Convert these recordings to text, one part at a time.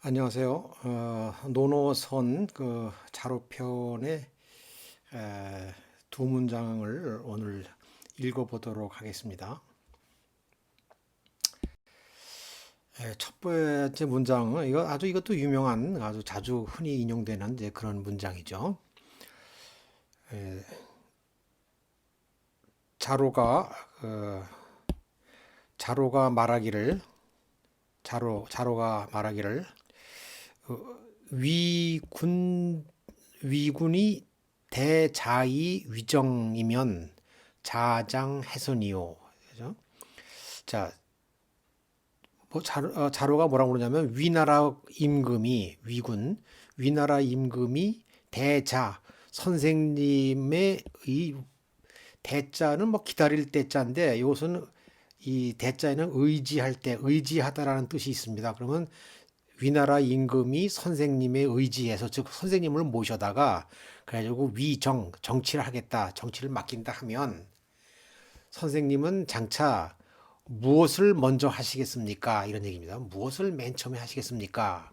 안녕하세요. 노노선 자로편의 두 문장을 오늘 읽어보도록 하겠습니다. 첫 번째 문장은 이것도 유명한 아주 자주 흔히 인용되는 이제 그런 문장이죠. 에, 자로가 어, 자로가 말하기를 자로가 말하기를 위군 위군이 대자이 위정이면 자장해선이요. 그죠? 자, 자로가 뭐라고 그러냐면 위나라 임금이 위나라 임금이 대자 선생님의 이 대자는 뭐 기다릴 대자인데 이것은 이 대자에는 의지할 때 의지하다라는 뜻이 있습니다. 그러면 위나라 임금이 선생님의 의지에서 즉 선생님을 모셔다가 그래가지고 정치를 하겠다 정치를 맡긴다 하면 선생님은 장차 무엇을 먼저 하시겠습니까? 이런 얘기입니다. 무엇을 맨 처음에 하시겠습니까?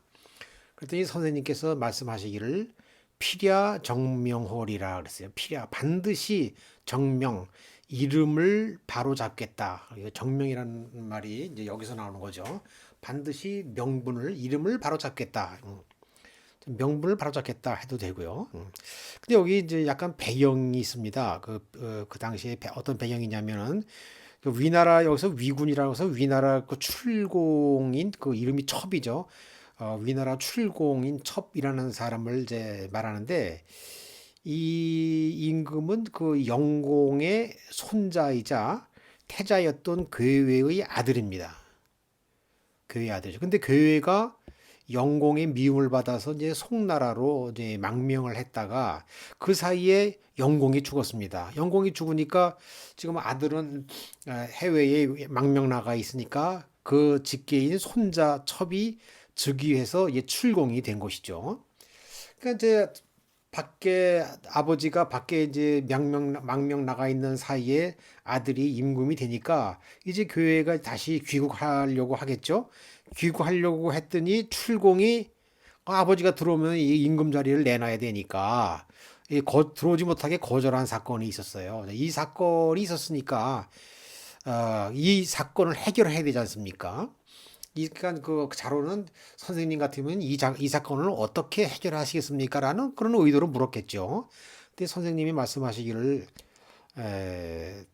그랬더니 선생님께서 말씀하시기를 필야 정명홀이라 그랬어요. 필야 반드시 정명 이름을 바로 잡겠다. 정명이라는 말이 이제 여기서 나오는 거죠. 반드시 명분을 이름을 바로 잡겠다. 명분을 바로 잡겠다 해도 되고요. 근데 여기 이제 약간 배경이 있습니다. 그 당시에 어떤 배경이냐면은 그 위나라 여기서 위군이라고 해서 위나라 그 출공인 그 이름이 첩이죠. 위나라 출공인 첩이라는 사람을 이제 말하는데 이 임금은 그 영공의 손자이자 태자였던 괴외의 아들입니다. 괴외 아들이죠. 근데 괴외가 영공의 미움을 받아서 이제 송나라로 이제 망명을 했다가 그 사이에 영공이 죽었습니다. 영공이 죽으니까 지금 아들은 해외에 망명 나가 있으니까 그 직계인 손자 첩이 즉위해서 이제 출공이 된 것이죠. 그러니까 이제 밖에 아버지가 밖에 이제 망명 나가 있는 사이에 아들이 임금이 되니까 이제 교회가 다시 귀국하려고 하겠죠. 귀국하려고 했더니 출공이 아버지가 들어오면 이 임금 자리를 내놔야 되니까 들어오지 못하게 거절한 사건이 있었어요. 이 사건이 있었으니까 이 사건을 해결해야 되지 않습니까? 그러니까 그 자로는 선생님 같으면 이 사건을 어떻게 해결하시겠습니까? 라는 그런 의도로 물었겠죠. 근데 선생님이 말씀하시기를 에,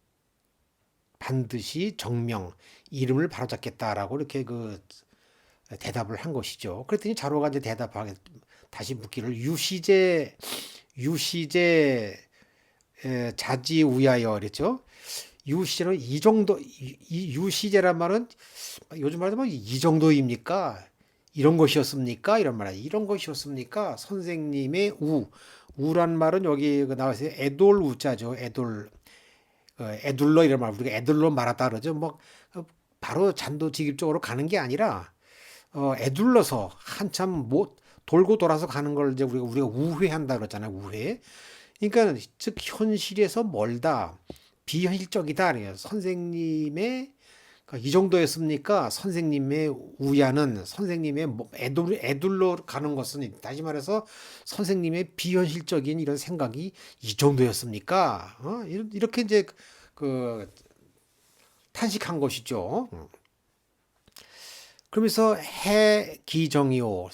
반드시 정명, 이름을 바로잡겠다라고 이렇게 대답을 한 것이죠. 그랬더니 자로가 이제 다시 묻기를 유시제 자지우야여 그랬죠. 유시제는 이 정도, 이 유시제란 말은 요즘 말로 하면 이 정도입니까? 이런 것이었습니까? 이런 말이야. 이런 것이었습니까? 선생님의 우란 말은 여기 나와서 애돌 우자죠. 애둘러 이런 말. 우리가 애둘러 말하다 그러죠. 뭐, 바로 잔도직입적으로 가는 게 아니라, 애둘러서 한참 못, 돌고 돌아서 가는 걸 이제 우리가 우회한다 그러잖아요. 우회. 그러니까, 즉, 현실에서 멀다. 비현실적이다. 그래요. 선생님의 이 정도였습니까? 선생님의 우야는 선생님의 애둘러 가는 것은 다시 말해서 선생님의 비현실적인 이런 생각이 이 정도였습니까? 이렇게 이제 그 탄식한 것이죠. 그러면서 해기정이요.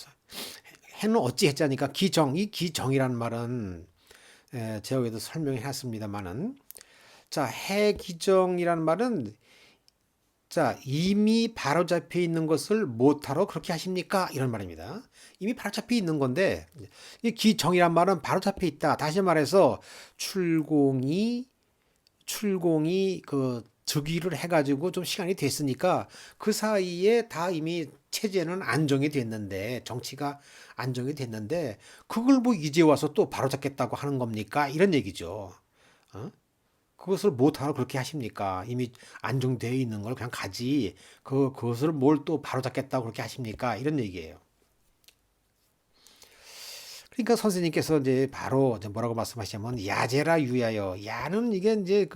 해는 어찌 했자니까 이 기정이라는 말은 제가 여기도 설명해 놨습니다만은 자 해기정이라는 말은 자, 이미 바로잡혀 있는 것을 못하러 그렇게 하십니까? 이런 말입니다. 이미 바로잡혀 있는 건데, 이 기정이란 말은 바로잡혀 있다. 다시 말해서, 출공이 즉위를 해가지고 좀 시간이 됐으니까, 그 사이에 다 이미 체제는 안정이 됐는데, 정치가 안정이 됐는데, 그걸 뭐 이제 와서 또 바로잡겠다고 하는 겁니까? 이런 얘기죠. 어? 그것을 못하러 그렇게 하십니까? 이미 안정되어 있는 걸 그냥 가지. 그것을 뭘 또 바로잡겠다고 그렇게 하십니까? 이런 얘기예요. 그러니까 선생님께서 이제 바로 이제 뭐라고 말씀하시냐면, 야제라 유야여. 야는 이게 이제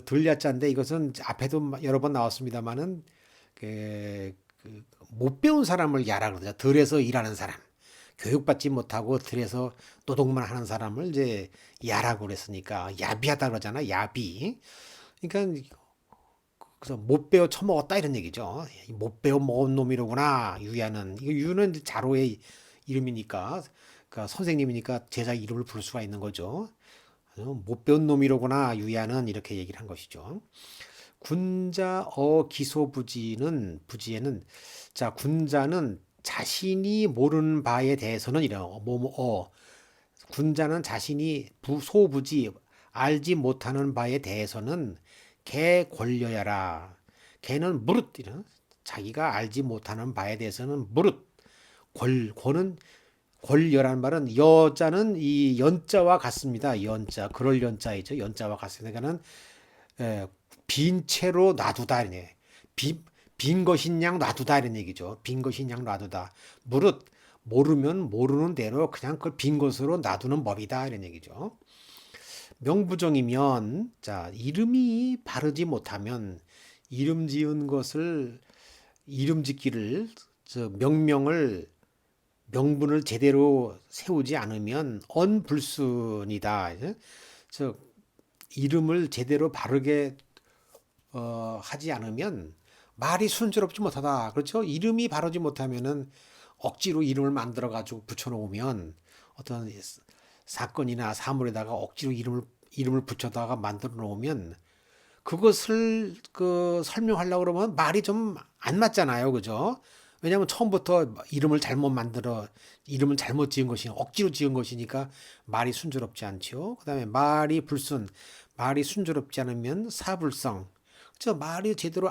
들야자인데 이것은 앞에도 여러 번 나왔습니다만은, 그, 못 배운 사람을 야라 그러죠. 들에서 일하는 사람. 교육받지 못하고 들에서 노동만 하는 사람을 이제 야라고 그랬으니까 야비하다 그러잖아. 야비. 그러니까 그래서 못 배워 처먹었다 이런 얘기죠. 못 배워 먹은 놈이로구나. 유야는 이거 유는 이제 자로의 이름이니까 그러니까 선생님이니까 제자 이름을 부를 수가 있는 거죠. 못 배운 놈이로구나. 유야는 이렇게 얘기를 한 것이죠. 군자 기소 부지에는 자 군자는 자신이 모르는 바에 대해서는 이런 군자는 자신이 소부지 알지 못하는 바에 대해서는 개 권려야라. 개는 무릇 이런 자기가 알지 못하는 바에 대해서는 무릇 권은 권려라는 말은 여자는 이 연자와 같습니다. 연자 그럴 연자이죠. 연자와 같습니다. 그러니까는 빈 채로 놔두다 이네. 빈 것인 양 놔두다 이런 얘기죠. 빈 것인 양 놔두다. 무릇 모르면 모르는 대로 그냥 그 빈 것으로 놔두는 법이다 이런 얘기죠. 명부정이면 자 이름이 바르지 못하면 이름 지은 것을 이름 짓기를 명분을 제대로 세우지 않으면 언불순이다. 저 이름을 제대로 바르게 하지 않으면 말이 순조롭지 못하다. 그렇죠? 이름이 바르지 못하면은 억지로 이름을 만들어 가지고 붙여놓으면 어떤 사건이나 사물에다가 억지로 이름을 붙여다가 만들어 놓으면 그것을 설명하려고 그러면 말이 좀 안 맞잖아요. 그죠? 왜냐하면 처음부터 이름을 잘못 지은 것이 억지로 지은 것이니까 말이 순조롭지 않죠. 그다음에 말이 순조롭지 않으면 사불성. 저 말이 제대로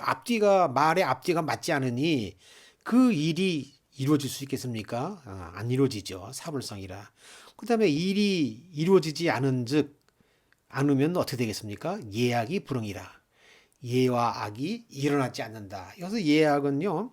말의 앞뒤가 맞지 않으니 그 일이 이루어질 수 있겠습니까? 안 이루어지죠. 사불성이라. 그다음에 일이 이루어지지 않으면 어떻게 되겠습니까? 예악이 불응이라. 예와 악이 일어나지 않는다. 여기서 예악은요.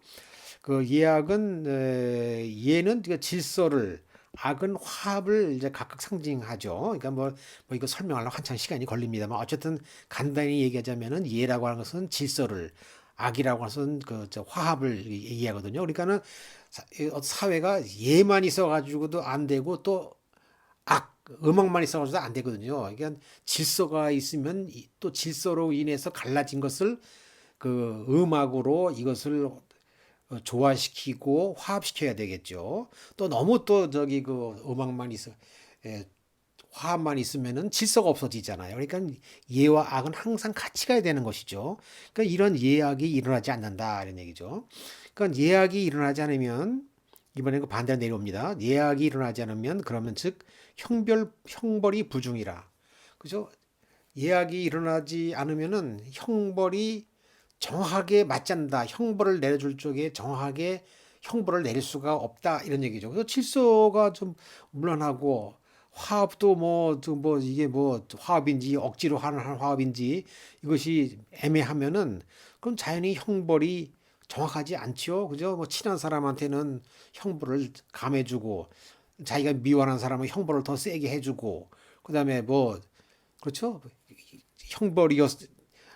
예는 그 질서를 악은 화합을 이제 각각 상징하죠. 그러니까 뭐 이거 설명하려면 한참 시간이 걸립니다만 어쨌든 간단히 얘기하자면은 예라고 하는 것은 질서를 악이라고 하는 것은 화합을 얘기하거든요. 그러니까는 사회가 예만 있어가지고도 안 되고 또 음악만 있어가지고도 안 되거든요. 그러니까 질서가 있으면 또 질서로 인해서 갈라진 것을 그 음악으로 이것을 조화시키고 화합시켜야 되겠죠. 또 너무 또 음악만 있어 화합만 있으면은 질서가 없어지잖아요. 그러니까 예와 악은 항상 같이 가야 되는 것이죠. 그러니까 이런 예악이 일어나지 않는다 이런 얘기죠. 그러니까 예악이 일어나지 않으면 이번에 그 반대로 내려옵니다. 예악이 일어나지 않으면 그러면 즉 형벌이 부중이라. 그죠? 예악이 일어나지 않으면은 형벌이 정확하게 맞지 않는다. 형벌을 내려줄 쪽에 정확하게 형벌을 내릴 수가 없다. 이런 얘기죠. 그래서 질서가 좀 물란하고 화합도 이게 화합인지 억지로 하는 화합인지 이것이 애매하면은 그럼 자연히 형벌이 정확하지 않죠. 그죠? 친한 사람한테는 형벌을 감해주고 자기가 미워하는 사람은 형벌을 더 세게 해주고 그다음에 그렇죠?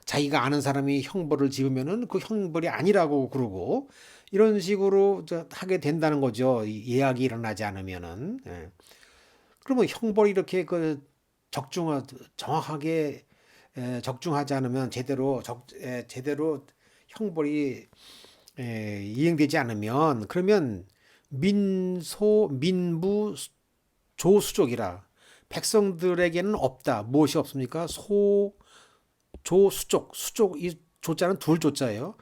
자기가 아는 사람이 형벌을 지으면은 그 형벌이 아니라고 그러고 이런 식으로 하게 된다는 거죠. 예악이 일어나지 않으면은. 예. 그러면 형벌이 이렇게 정확하게 적중하지 않으면 제대로 형벌이 이행되지 않으면 그러면 민부 조수족이라 백성들에게는 없다. 무엇이 없습니까? 수족 이 조자는 둘 조자예요.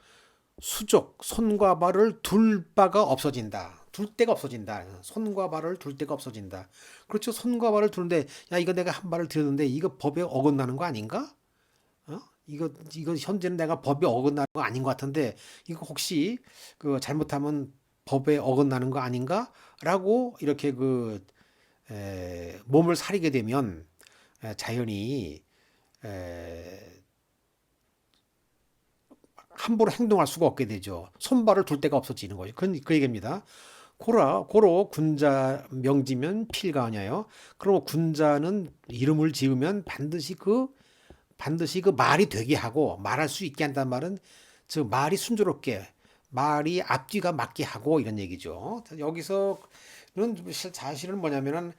손과 발을 둘 바가 없어진다. 둘 데가 없어진다. 손과 발을 둘 데가 없어진다. 그렇죠. 손과 발을 두는데 야 이거 내가 한 발을 들었는데 이거 법에 어긋나는 거 아닌가? 이거 현재는 내가 법에 어긋나는 거 아닌 것 같은데 이거 혹시 잘못하면 법에 어긋나는 거 아닌가?라고 이렇게 몸을 사리게 되면 자연히 함부로 행동할 수가 없게 되죠. 손발을 둘 데가 없어지는 거죠. 그 얘기입니다. 고로 군자 명지면 필가하냐요. 그럼 군자는 이름을 지으면 반드시 그 말이 되게 하고 말할 수 있게 한단 말은 즉 말이 순조롭게 말이 앞뒤가 맞게 하고 이런 얘기죠. 여기서는 사실은 뭐냐면은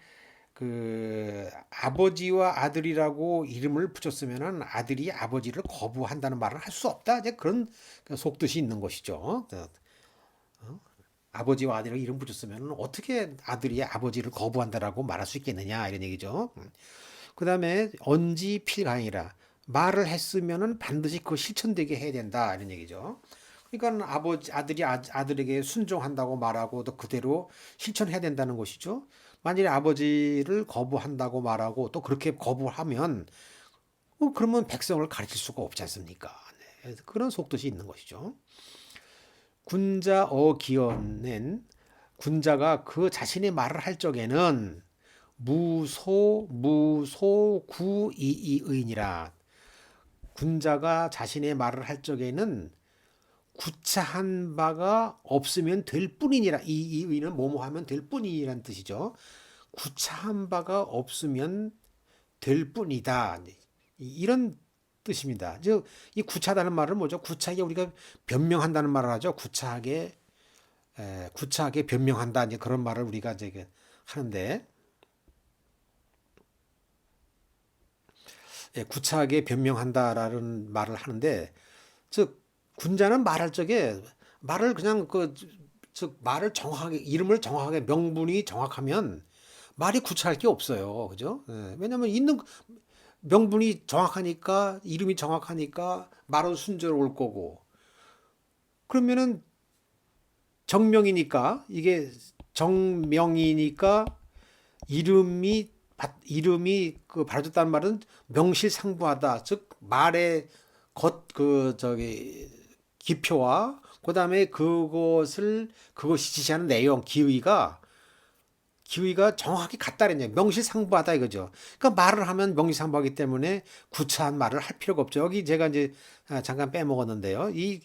그 아버지와 아들이라고 이름을 붙였으면은 아들이 아버지를 거부한다는 말을 할 수 없다. 이제 그런 속뜻이 있는 것이죠. 아버지와 아들을 이름 붙였으면 어떻게 아들이 아버지를 거부한다라고 말할 수 있겠느냐 이런 얘기죠. 그다음에 언지 필강이라 말을 했으면은 반드시 그 실천되게 해야 된다 이런 얘기죠. 그러니까 아들이 아들에게 순종한다고 말하고 또 그대로 실천해야 된다는 것이죠. 만일에 아버지를 거부한다고 말하고 또 그렇게 거부하면 그러면 백성을 가르칠 수가 없지 않습니까? 네, 그런 속뜻이 있는 것이죠. 군자 어기어낸 군자가 그 자신의 말을 할 적에는 무소구이이의니라. 군자가 자신의 말을 할 적에는 구차한 바가 없으면 될 뿐이니라. 이 의는 뭐뭐 하면 될 뿐이란 뜻이죠. 구차한 바가 없으면 될 뿐이다. 이런 뜻입니다. 즉, 이 구차하다는 말은 뭐죠? 구차하게 우리가 변명한다는 말을 하죠. 구차하게 변명한다. 이제 그런 말을 우리가 이제 하는데, 구차하게 변명한다라는 말을 하는데, 즉, 군자는 말할 적에 말을 그냥 즉, 말을 정확하게, 이름을 정확하게, 명분이 정확하면 말이 구차할 게 없어요. 그죠? 왜냐면 명분이 정확하니까, 이름이 정확하니까 말은 순조로울 거고, 그러면은 정명이니까, 이게 정명이니까 이름이 바라졌다는 말은 명실상부하다. 즉 말의 기표와 그다음에 그것이 지시하는 내용, 기의가 정확히 같다는 얘기예요. 명실상부하다 이거죠. 그러니까 말을 하면 명실상부하기 때문에 구차한 말을 할 필요가 없죠. 여기 제가 이제 잠깐 빼먹었는데요. 이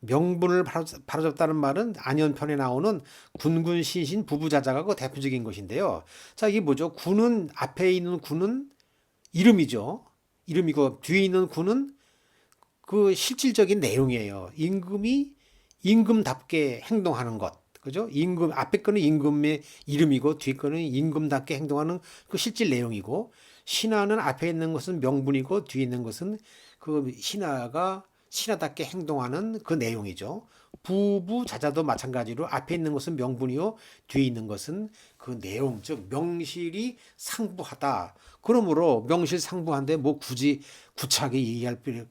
명분을 바로잡다는 말은 안연편에 나오는 군군 신신 부부자자가 그 대표적인 것인데요. 자, 이게 뭐죠? 군은 앞에 있는 군은 이름이죠. 이름이고 뒤에 있는 군은 그 실질적인 내용이에요. 임금답게 행동하는 것. 그죠? 앞에 거는 임금의 이름이고 뒤에 거는 임금답게 행동하는 그 실질 내용이고 신하는 앞에 있는 것은 명분이고 뒤에 있는 것은 그 신하답게 행동하는 그 내용이죠. 부부자자도 마찬가지로 앞에 있는 것은 명분이요 뒤에 있는 것은 그 내용, 즉 명실이 상부하다. 그러므로 명실상부한데 뭐 굳이 구체하게 얘기할 게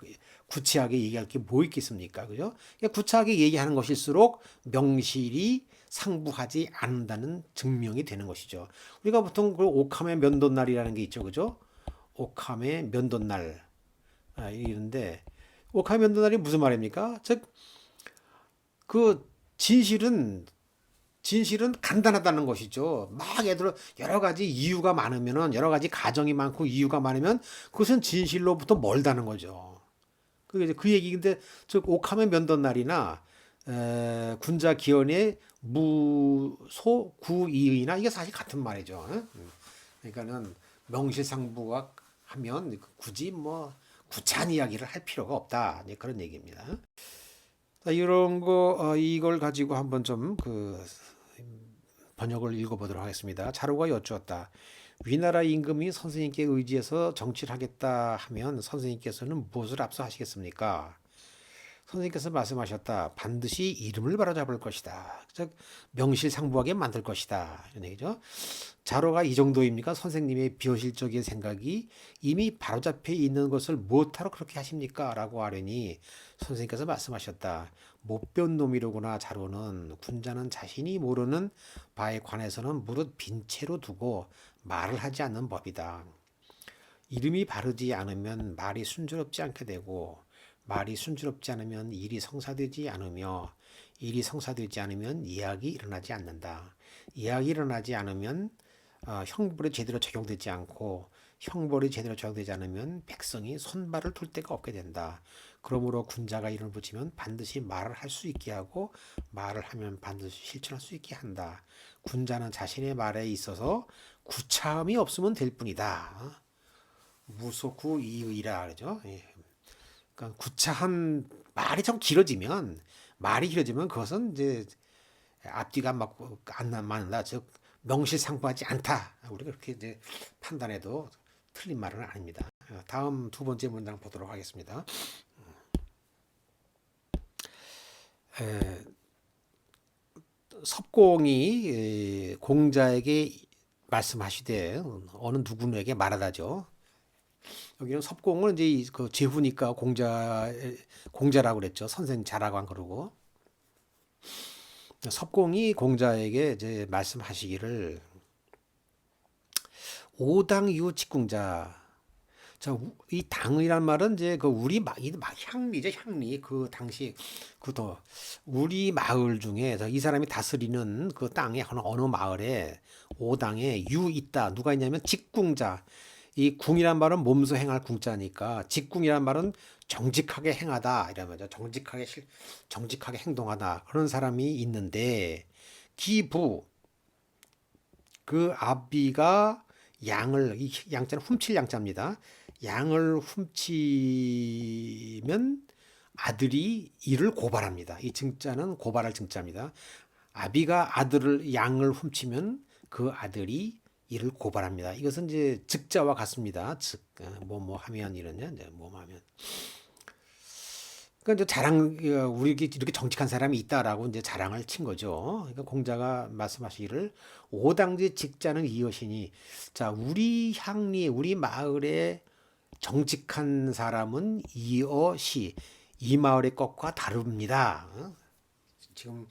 뭐 있겠습니까? 그죠? 구체하게 얘기하는 것일수록 명실이 상부하지 않는다는 증명이 되는 것이죠. 우리가 보통 그 옥함의 면도날이라는 게 있죠. 그죠? 옥함의 면도날. 이런데 옥함의 면도날이 무슨 말입니까? 즉, 그 진실은 간단하다는 것이죠. 막 예를 들어 여러 가지 이유가 많으면은 여러 가지 가정이 많고 이유가 많으면 그것은 진실로부터 멀다는 거죠. 그게 이제 그 얘기인데 즉 옥함의 면도날이나 군자 기원의 무소구이의나 이게 사실 같은 말이죠. 그러니까는 명실상부가 하면 굳이 뭐 구차한 이야기를 할 필요가 없다. 이제 그런 얘기입니다. 자, 이걸 가지고 한번 좀 번역을 읽어보도록 하겠습니다. 자로가 여쭈었다. 위나라 임금이 선생님께 의지해서 정치를 하겠다 하면 선생님께서는 무엇을 앞서 하시겠습니까? 선생님께서 말씀하셨다. 반드시 이름을 바로잡을 것이다. 즉 명실상부하게 만들 것이다. 이런 얘기죠. 자로가 이 정도입니까? 선생님의 비현실적인 생각이 이미 바로잡혀 있는 것을 무엇하러 그렇게 하십니까? 라고 하려니 선생님께서 말씀하셨다. 못된 놈이로구나. 자로는 군자는 자신이 모르는 바에 관해서는 무릇 빈 채로 두고 말을 하지 않는 법이다. 이름이 바르지 않으면 말이 순조롭지 않게 되고 말이 순조롭지 않으면 일이 성사되지 않으며 일이 성사되지 않으면 예약이 일어나지 않는다. 예약이 일어나지 않으면 형벌이 제대로 적용되지 않고 형벌이 제대로 적용되지 않으면 백성이 손발을 둘 데가 없게 된다. 그러므로 군자가 이름을 붙이면 반드시 말을 할 수 있게 하고 말을 하면 반드시 실천할 수 있게 한다. 군자는 자신의 말에 있어서 구차함이 없으면 될 뿐이다. 무소구 이의라 그러죠. 그러니까 구차한 말이 좀 길어지면 말이 길어지면 그것은 이제 앞뒤가 안 맞는다. 즉 명실상부하지 않다. 우리가 그렇게 이제 판단해도 틀린 말은 아닙니다. 다음 두 번째 문장 보도록 하겠습니다. 에, 섭공이 공자에게 말씀하시되 어느 누구에게 말하다죠. 여기는 섭공은 이제 그 제후니까 공자라고 그랬죠. 선생 자라고 한 거고. 섭공이 공자에게 이제 말씀하시기를 오당유 직궁자. 자, 이 당이란 말은 이제 그 우리 향리죠, 향리. 그 당시 그더 우리 마을 중에 이 사람이 다스리는 그 땅에 어느 마을에 오당에 유 있다. 누가 있냐면 직궁자. 이 궁이란 말은 몸소 행할 궁자니까 직궁이란 말은 정직하게 행하다 이런 말이죠. 정직하게 행동하다 그런 사람이 있는데 기부 그 아비가 양을 이 양자는 훔칠 양자입니다. 양을 훔치면 아들이 이를 고발합니다. 이 증자는 고발할 증자입니다. 아비가 양을 훔치면 그 아들이 이를 고발합니다. 이것은 이제 즉자와 같습니다. 뭐 하면 이러냐, 이제 뭐 하면. 그러니까 이제 우리 이렇게 정직한 사람이 있다라고 이제 자랑을 친 거죠. 그러니까 공자가 말씀하시기를 오당지 직자는 이것이니, 자, 우리 마을에 정직한 사람은 이것이 이 마을의 것과 다릅니다. 지금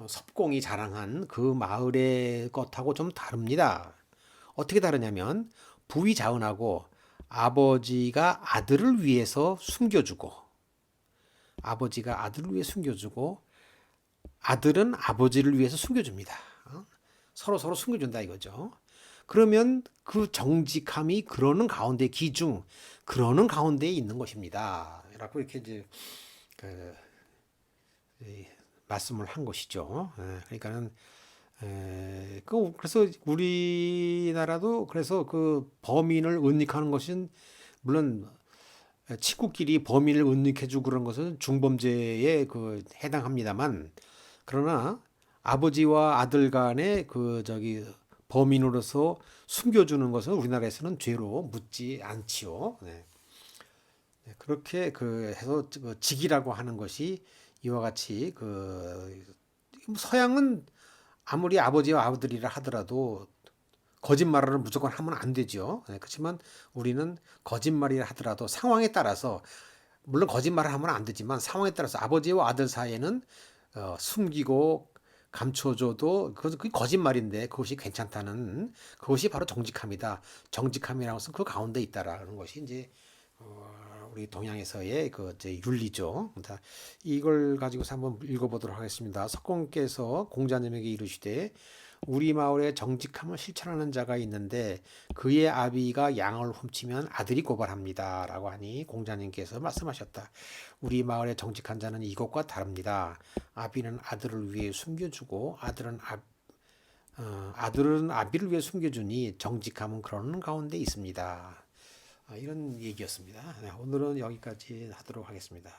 섭공이 자랑한 그 마을의 것하고 좀 다릅니다. 어떻게 다르냐면 부위 자은하고 아버지가 아들을 위해서 숨겨주고 아버지가 아들을 위해 숨겨주고 아들은 아버지를 위해서 숨겨줍니다. 서로 숨겨준다 이거죠. 그러면 그 정직함이 그러는 가운데에 있는 것입니다. 라고 이렇게 이제 그 말씀을 한 것이죠. 그러니까는 그래서 우리나라도 그래서 그 범인을 은닉하는 것은 물론 친구끼리 범인을 은닉해주고 그런 것은 중범죄에 해당합니다만 그러나 아버지와 아들 간의 범인으로서 숨겨주는 것은 우리나라에서는 죄로 묻지 않지요. 네. 그렇게 해서 직이라고 하는 것이 이와 같이 서양은 아무리 아버지와 아들이라 하더라도 거짓말을 무조건 하면 안 되죠. 네, 그렇지만 우리는 거짓말이라 하더라도 상황에 따라서 물론 거짓말을 하면 안 되지만 상황에 따라서 아버지와 아들 사이에는 숨기고 감춰줘도 그게 거짓말인데 그것이 괜찮다는 그것이 바로 정직함이다. 정직함이라는 것은 그 가운데 있다라는 것이 이제 우리 동양에서의 이제 윤리죠. 이걸 가지고서 한번 읽어보도록 하겠습니다. 석공께서 공자님에게 이르시되 우리 마을에 정직함을 실천하는 자가 있는데 그의 아비가 양을 훔치면 아들이 고발합니다. 라고 하니 공자님께서 말씀하셨다. 우리 마을에 정직한 자는 이것과 다릅니다. 아비는 아들을 위해 숨겨주고 아들은 아비를 위해 숨겨주니 정직함은 그러는 가운데 있습니다. 이런 얘기였습니다. 네, 오늘은 여기까지 하도록 하겠습니다.